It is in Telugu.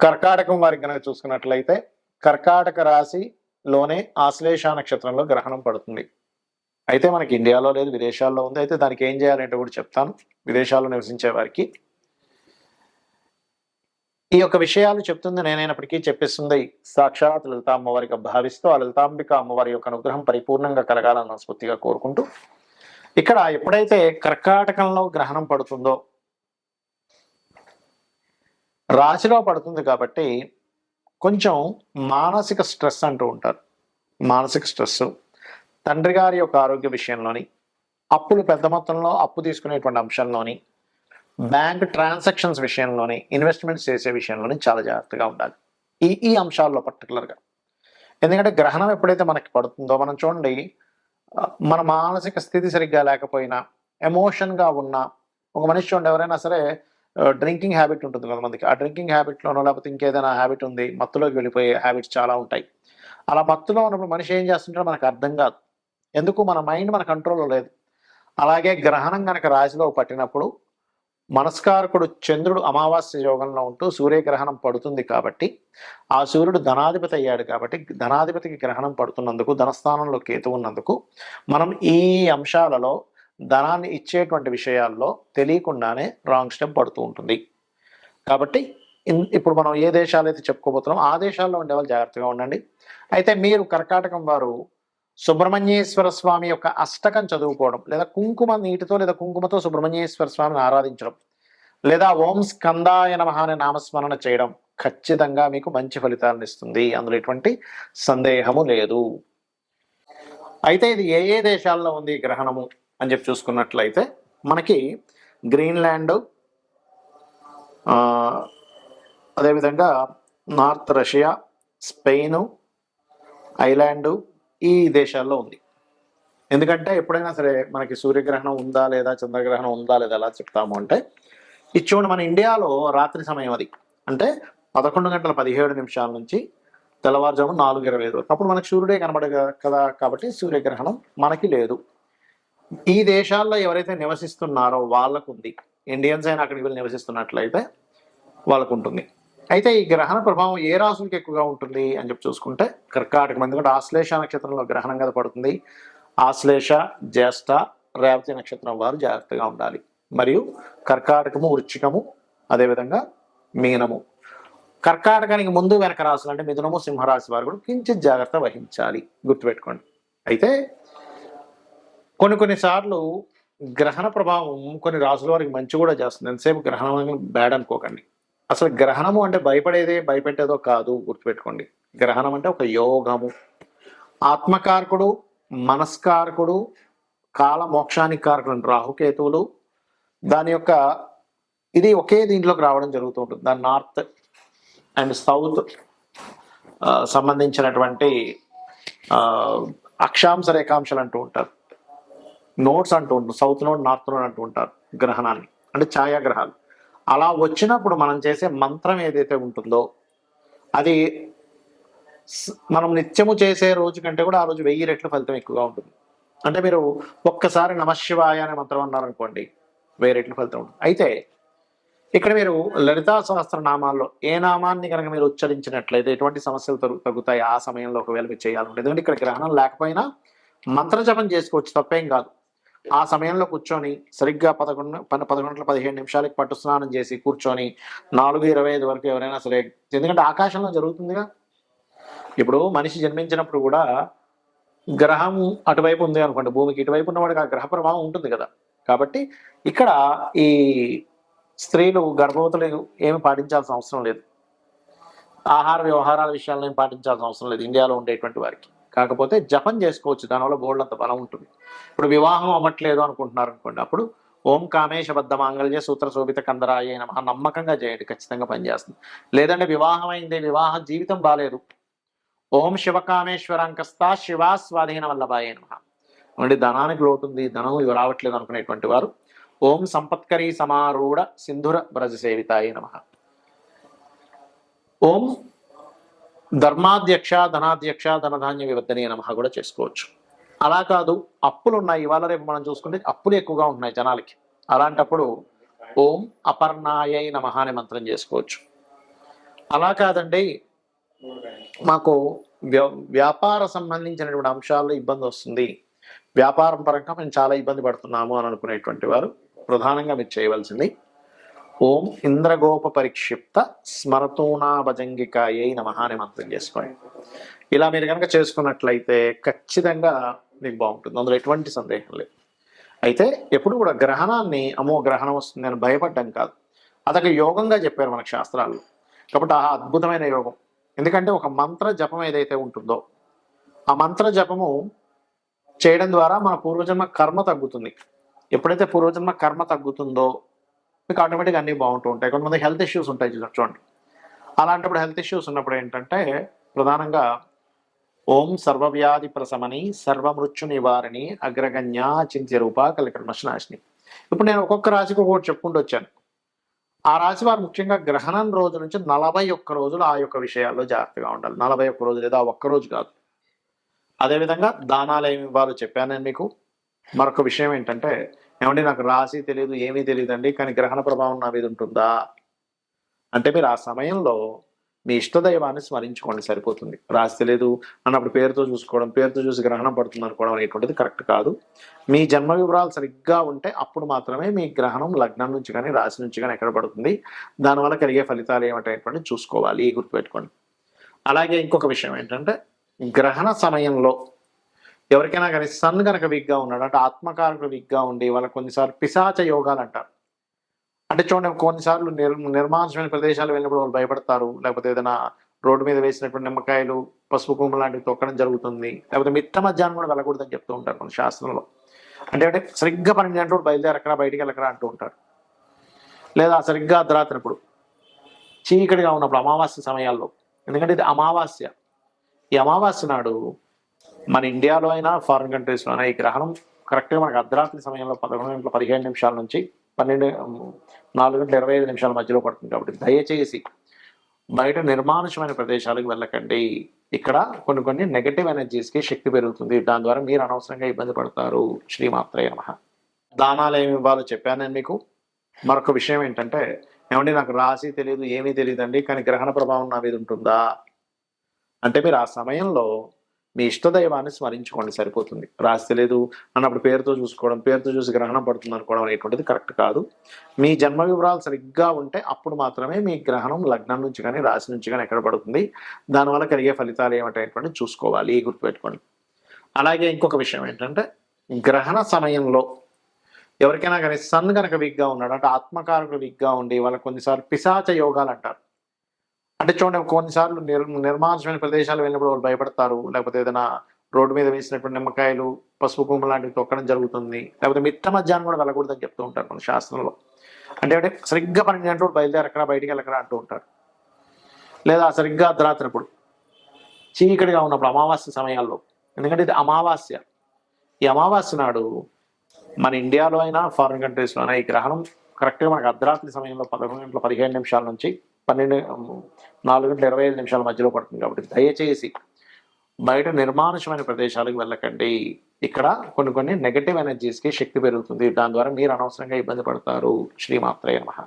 కర్కాటకం వారికి కనుక చూసుకున్నట్లయితే కర్కాటక రాశిలోనే ఆశ్లేష నక్షత్రంలో గ్రహణం పడుతుంది. అయితే మనకి ఇండియాలో లేదు, విదేశాల్లో ఉంది. అయితే దానికి ఏం చేయాలంటే కూడా చెప్తాను. విదేశాల్లో నివసించే వారికి ఈ యొక్క విషయాలు చెప్తుంది నేనైనప్పటికీ చెప్పిస్తుంది సాక్షాత్ లలిత అమ్మవారిగా భావిస్తూ ఆ లలితాంబిక అమ్మవారి యొక్క అనుగ్రహం పరిపూర్ణంగా కలగాలని మనస్ఫూర్తిగా కోరుకుంటూ, ఇక్కడ ఎప్పుడైతే కర్కాటకంలో గ్రహణం పడుతుందో రాశిలో పడుతుంది కాబట్టి కొంచెం మానసిక స్ట్రెస్ అంటూ ఉంటారు. మానసిక స్ట్రెస్, తండ్రి గారి యొక్క ఆరోగ్య విషయంలోని, అప్పులు పెద్ద మొత్తంలో అప్పు తీసుకునేటువంటి అంశంలోని, బ్యాంక్ ట్రాన్సాక్షన్స్ విషయంలోని, ఇన్వెస్ట్మెంట్స్ చేసే విషయంలోని చాలా జాగ్రత్తగా ఉండాలి ఈ అంశాల్లో పర్టికులర్గా. ఎందుకంటే గ్రహణం ఎప్పుడైతే మనకి పడుతుందో, మనం చూడండి, మన మానసిక స్థితి సరిగ్గా లేకపోయినా, ఎమోషన్గా ఉన్న ఒక మనిషి చూడండి, ఎవరైనా సరే డ్రింకింగ్ హ్యాబిట్ ఉంటుంది కొంతమందికి. ఆ డ్రింకింగ్ హ్యాబిట్లోనో లేకపోతే ఇంకేదైనా హ్యాబిట్ ఉంది, మత్తులోకి వెళ్ళిపోయే హ్యాబిట్స్ చాలా ఉంటాయి. అలా మత్తులో ఉన్నప్పుడు మనిషి ఏం చేస్తుంటాడో మనకు అర్థం కాదు. ఎందుకు? మన మైండ్ మన కంట్రోల్లో లేదు. అలాగే గ్రహణం కనుక రాశిలో పట్టినప్పుడు మనస్కారకుడు చంద్రుడు అమావాస్య యోగంలో ఉంటూ సూర్యగ్రహణం పడుతుంది కాబట్టి, ఆ సూర్యుడు ధనాధిపతి అయ్యాడు కాబట్టి, ధనాధిపతికి గ్రహణం పడుతున్నందుకు, ధనస్థానంలో కేతు ఉన్నందుకు మనం ఈ అంశాలలో ధనాన్ని ఇచ్చేటువంటి విషయాల్లో తెలియకుండానే రాంగ్ స్టెప్ పడుతూ ఉంటుంది. కాబట్టి ఇప్పుడు మనం ఏ దేశాలు అయితే చెప్పుకోబోతున్నాం ఆ దేశాల్లో ఉండే వాళ్ళు జాగ్రత్తగా ఉండండి. అయితే మీరు కర్కాటకం వారు సుబ్రహ్మణ్యేశ్వర స్వామి యొక్క అష్టకం చదువుకోవడం, లేదా కుంకుమ నీటితో లేదా కుంకుమతో సుబ్రహ్మణ్యేశ్వర స్వామిని ఆరాధించడం, లేదా ఓం స్కందాయ నమః అనే నామస్మరణ చేయడం ఖచ్చితంగా మీకు మంచి ఫలితాలను ఇస్తుంది. అందులో ఎటువంటి సందేహము లేదు. అయితే ఇది ఏ ఏ దేశాల్లో ఉంది గ్రహణము అని చెప్పి చూసుకున్నట్లయితే మనకి గ్రీన్లాండ్, అదేవిధంగా నార్త్ రష్యా, స్పెయిన్, ఐలాండ్, ఈ దేశాల్లో ఉంది. ఎందుకంటే ఎప్పుడైనా సరే మనకి సూర్యగ్రహణం ఉందా లేదా, చంద్రగ్రహణం ఉందా లేదా ఎలా చెప్తాము అంటే, ఇది చూడండి, మన ఇండియాలో రాత్రి సమయం అది, అంటే 11:17 నుంచి తెల్లవారుజాము 4:25 వరకు. అప్పుడు మనకి సూర్యుడే కనబడదు కదా, కాబట్టి సూర్యగ్రహణం మనకి లేదు. ఈ దేశాల్లో ఎవరైతే నివసిస్తున్నారో వాళ్ళకు ఉంది. ఇండియన్స్ అయినా అక్కడికి వెళ్ళి నివసిస్తున్నట్లయితే వాళ్ళకు ఉంటుంది. అయితే ఈ గ్రహణ ప్రభావం ఏ రాశులకి ఎక్కువగా ఉంటుంది అని చెప్పి చూసుకుంటే కర్కాటకం. ఎందుకంటే ఆశ్లేష నక్షత్రంలో గ్రహణం కదా పడుతుంది. ఆశ్లేష, జ్యేష్ఠ, రేవతి నక్షత్రం వారు జాగ్రత్తగా ఉండాలి. మరియు కర్కాటకము, వృశ్చికము, అదేవిధంగా మీనము. కర్కాటకానికి ముందు వెనక రాశులు అంటే మిథునము, సింహరాశి వారు కూడా కించిత్ జాగ్రత్త వహించాలి, గుర్తుపెట్టుకోండి. అయితే కొన్నిసార్లు గ్రహణ ప్రభావం కొన్ని రాశుల వారికి మంచి కూడా చేస్తుంది. ఎంతసేపు గ్రహణం బ్యాడ్ అనుకోకండి. అసలు గ్రహణము అంటే భయపెట్టేదో కాదు, గుర్తుపెట్టుకోండి. గ్రహణం అంటే ఒక యోగము. ఆత్మకారకుడు, మనస్కారకుడు, కాల మోక్షానికి కారకుడు రాహుకేతువులు, దాని యొక్క ఇది ఒకే దీంట్లోకి రావడం జరుగుతూ ఉంటుంది. దాని నార్త్ అండ్ సౌత్ సంబంధించినటువంటి అక్షాంశ రేఖాంశాలు అంటూ ఉంటారు, నోట్స్ అంటూ ఉంటారు. సౌత్ నోడ్, నార్త్ నోడ్ అంటూ ఉంటారు గ్రహణాన్ని, అంటే ఛాయాగ్రహాలు. అలా వచ్చినప్పుడు మనం చేసే మంత్రం ఏదైతే ఉంటుందో అది మనం నిత్యము చేసే రోజు కంటే కూడా ఆ రోజు 1000 రెట్ల ఫలితం ఎక్కువగా ఉంటుంది. అంటే మీరు ఒక్కసారి నమశివాయ అనే మంత్రం అన్నారనుకోండి, 1000 రెట్ల ఫలితం ఉంటుంది. అయితే ఇక్కడ మీరు లలితా సహస్ర నామాల్లో ఏ నామాన్ని కనుక మీరు ఉచ్చరించినట్లయితే ఎటువంటి సమస్యలు తగ్గుతాయి ఆ సమయంలో ఒకవేళ మీరు చేయాలంటే. ఎందుకంటే ఇక్కడ గ్రహణం లేకపోయినా మంత్రజపం చేసుకోవచ్చు, తప్పేం కాదు. ఆ సమయంలో కూర్చొని సరిగ్గా 11:15 పట్టు స్నానం చేసి కూర్చొని 4:25 వరకు ఎవరైనా సరే, ఎందుకంటే ఆకాశంలో జరుగుతుందిగా. ఇప్పుడు మనిషి జన్మించినప్పుడు కూడా గ్రహం అటువైపు ఉంది అనుకోండి, భూమికి ఇటువైపు ఉన్నవాడికి ఆ గ్రహ ప్రభావం ఉంటుంది కదా. కాబట్టి ఇక్కడ ఈ స్త్రీలు గర్భవతులు ఏమి పాటించాల్సిన అవసరం లేదు. ఆహార వ్యవహారాల విషయాల్లో ఏమి పాటించాల్సిన అవసరం లేదు ఇండియాలో ఉండేటువంటి వారికి. కాకపోతే జపం చేసుకోవచ్చు, దానివల్ల బోల్డంత బలం ఉంటుంది. ఇప్పుడు వివాహం అవ్వట్లేదు అనుకుంటున్నారు అనుకోండి, అప్పుడు ఓం కామేశబద్ధ మాంగళ్య సూత్ర శోభిత కందరాయ నమః నమ్మకంగా చేయండి, ఖచ్చితంగా పనిచేస్తుంది. లేదంటే వివాహం అయింది, వివాహ జీవితం బాలేదు, ఓం శివకామేశ్వరాంకస్తా శివా స్వాధీన వల్లభాయ నమః. అంటే ధనానికి లోటుంది, ధనం రావట్లేదు అనుకునేటువంటి వారు ఓం సంపత్కరీ సమారూఢ సింధుర బ్రజ సేవితాయ నమః, ఓం ధర్మాధ్యక్ష ధనాధ్యక్ష ధనధాన్య వివర్ధనీయ నమః కూడా చేసుకోవచ్చు. అలా కాదు, అప్పులు ఉన్నాయి, ఇవాళ రేపు మనం చూసుకుంటే అప్పులు ఎక్కువగా ఉంటున్నాయి జనాలకి. అలాంటప్పుడు ఓం అపర్ణాయై నమః అనే మంత్రం చేసుకోవచ్చు. అలా కాదండి, మాకు వ్యాపార సంబంధించినటువంటి అంశాల్లో ఇబ్బంది వస్తుంది, వ్యాపారం పరంగా మేము చాలా ఇబ్బంది పడుతున్నాము అని అనుకునేటువంటి వారు ప్రధానంగా మీరు చేయవలసింది ఓం ఇంద్రగోప పరిక్షిప్త స్మరతూనా భజంగికాయై నమః అనే మంత్రం చేసుకోండి. ఇలా మీరు కనుక చేసుకున్నట్లయితే ఖచ్చితంగా మీకు బాగుంటుంది, అందులో ఎటువంటి సందేహం లేదు. అయితే ఎప్పుడు కూడా గ్రహణాన్ని అమ్మో గ్రహణం వస్తుంది అని భయపడ్డం కాదు, అదొక యోగంగా చెప్పారు మనకు శాస్త్రాలు. కాబట్టి ఆ అద్భుతమైన యోగం. ఎందుకంటే ఒక మంత్ర జపం ఏదైతే ఉంటుందో ఆ మంత్ర జపము చేయడం ద్వారా మన పూర్వజన్మ కర్మ తగ్గుతుంది. ఎప్పుడైతే పూర్వజన్మ కర్మ తగ్గుతుందో మీకు ఆటోమేటిక్గా అన్నీ బాగుంటూ ఉంటాయి. కొంతమంది హెల్త్ ఇష్యూస్ ఉంటాయి చూడండి, అలాంటప్పుడు హెల్త్ ఇష్యూస్ ఉన్నప్పుడు ఏంటంటే ప్రధానంగా ఓం సర్వవ్యాధి ప్రశమని సర్వమృత్యు నివారిణి అగ్రగణ్యా చింత్య రూప కలికర్మశనాశిని. ఇప్పుడు నేను ఒక్కొక్క రాశికి ఒక్కొక్కటి చెప్పుకుంటూ వచ్చాను. ఆ రాశి వారు ముఖ్యంగా గ్రహణం రోజు నుంచి 41 రోజులు ఆ యొక్క విషయాల్లో జాగ్రత్తగా ఉండాలి. 41 రోజులు లేదా ఒక్క రోజు కాదు. అదేవిధంగా దానాలు ఏమి ఇవ్వాలో చెప్పాను నేను మీకు. మరొక విషయం ఏంటంటే, ఏమండి నాకు రాశి తెలియదు ఏమీ తెలియదండి కానీ గ్రహణ ప్రభావం నా మీద ఉంటుందా అంటే, మీరు ఆ సమయంలో మీ ఇష్టదైవాన్ని స్మరించుకోండి సరిపోతుంది. రాశి తెలియదు అన్నప్పుడు పేరుతో చూసుకోవడం, పేరుతో చూసి గ్రహణం పడుతుంది అనుకోవడం అనేటువంటిది కరెక్ట్ కాదు. మీ జన్మ వివరాలు సరిగ్గా ఉంటే అప్పుడు మాత్రమే మీ గ్రహణం లగ్నం నుంచి కానీ రాశి నుంచి కానీ ఎక్కడ పడుతుంది, దానివల్ల కలిగే ఫలితాలు ఏమిటనేటువంటి చూసుకోవాలి, గుర్తుపెట్టుకోండి. అలాగే ఇంకొక విషయం ఏంటంటే, గ్రహణ సమయంలో ఎవరికైనా కానీ సన్ కనుక వీక్గా ఉన్నాడు అంటే ఆత్మకారకుడు వీక్గా ఉండి వాళ్ళకి కొన్నిసార్లు పిశాచ యోగాలు అంటారు. అంటే చూడండి, కొన్నిసార్లు నిర్మానుషమైన ప్రదేశాలు వెళ్ళినప్పుడు వాళ్ళు భయపడతారు, లేకపోతే ఏదైనా రోడ్డు మీద వేసినటువంటి నిమ్మకాయలు పసుపు కుంకుమ లాంటివి తొక్కడం జరుగుతుంది, లేకపోతే మిట్ట మధ్యాహ్నం కూడా వెళ్ళకూడదని చెప్తూ ఉంటారు మన శాస్త్రంలో. అంటే సరిగ్గా 12 గంటలు బయలుదేరకరా బయటికి వెళ్ళకరా అంటూ ఉంటారు. లేదా సరిగ్గా అర్ధరాత్రినప్పుడు చీకటిగా ఉన్నప్పుడు అమావాస్య సమయాల్లో, ఎందుకంటే ఇది అమావాస్య. ఈ అమావాస్య నాడు మన ఇండియాలో అయినా ఫారిన్ కంట్రీస్లో అయినా ఈ గ్రహణం కరెక్ట్గా మనకు అర్ధరాత్రి సమయంలో 11:15 నుంచి 4:25 మధ్యలో పడుతుంది. కాబట్టి దయచేసి బయట నిర్మానుషమైన ప్రదేశాలకు వెళ్ళకండి. ఇక్కడ కొన్ని నెగటివ్ ఎనర్జీస్కి శక్తి పెరుగుతుంది, దాని ద్వారా మీరు అనవసరంగా ఇబ్బంది పడతారు. శ్రీమాత్రే నమః. దానాలు ఏమి ఇవ్వాలో చెప్పాను నేను మీకు. మరొక విషయం ఏంటంటే, ఏమండి నాకు రాశి తెలియదు ఏమీ తెలియదండి కానీ గ్రహణ ప్రభావం నా మీద ఉంటుందా అంటే, మీరు ఆ సమయంలో మీ ఇష్టదైవాన్ని స్మరించుకోండి సరిపోతుంది. రాశి తెలియదు అన్నప్పుడు పేరుతో చూసుకోవడం, పేరుతో చూసి గ్రహణం పడుతుంది అనుకోవడం అనేటువంటిది కరెక్ట్ కాదు. మీ జన్మ వివరాలు సరిగ్గా ఉంటే అప్పుడు మాత్రమే మీ గ్రహణం లగ్నం నుంచి కానీ రాశి నుంచి కానీ ఎక్కడ పడుతుంది, దానివల్ల కలిగే ఫలితాలు ఏమిటనేటువంటి చూసుకోవాలి, గుర్తుపెట్టుకోండి. అలాగే ఇంకొక విషయం ఏంటంటే, గ్రహణ సమయంలో ఎవరికైనా కానీ సన్ కనుక వీక్గా ఉన్నాడు అంటే ఆత్మకారకుడు వీక్గా ఉండి వాళ్ళకి కొన్నిసార్లు పిశాచ యోగాలు అంటారు. అంటే చూడండి, కొన్నిసార్లు నిర్మానుషమైన ప్రదేశాలు వెళ్ళినప్పుడు వాళ్ళు భయపడతారు, లేకపోతే ఏదైనా రోడ్డు మీద వేసినటువంటి నిమ్మకాయలు పసుపు కుంకుమ లాంటివి తొక్కడం జరుగుతుంది, లేకపోతే మిట్ట మధ్యాహ్నం కూడా వెళ్ళకూడదని చెప్తూ ఉంటారు మన శాస్త్రంలో. అంటే సరిగ్గా 12 గంటలు బయలుదేరకరా బయటికి వెళ్ళకరా అంటూ ఉంటారు. లేదా సరిగ్గా అర్ధరాత్రినప్పుడు చీకటిగా ఉన్నప్పుడు అమావాస్య సమయాల్లో, ఎందుకంటే ఇది అమావాస్య. ఈ అమావాస్య నాడు మన ఇండియాలో అయినా ఫారిన్ కంట్రీస్లో అయినా ఈ గ్రహణం కరెక్ట్గా మనకు అర్ధరాత్రి సమయంలో 11:15 నుంచి 4:25 మధ్యలో పడుతుంది. కాబట్టి దయచేసి బయట నిర్మానుషమైన ప్రదేశాలకు వెళ్ళకండి. ఇక్కడ కొన్ని నెగటివ్ ఎనర్జీస్కి శక్తి పెరుగుతుంది, దాని ద్వారా మీరు అనవసరంగా ఇబ్బంది పడతారు. శ్రీమాత్రే నమః.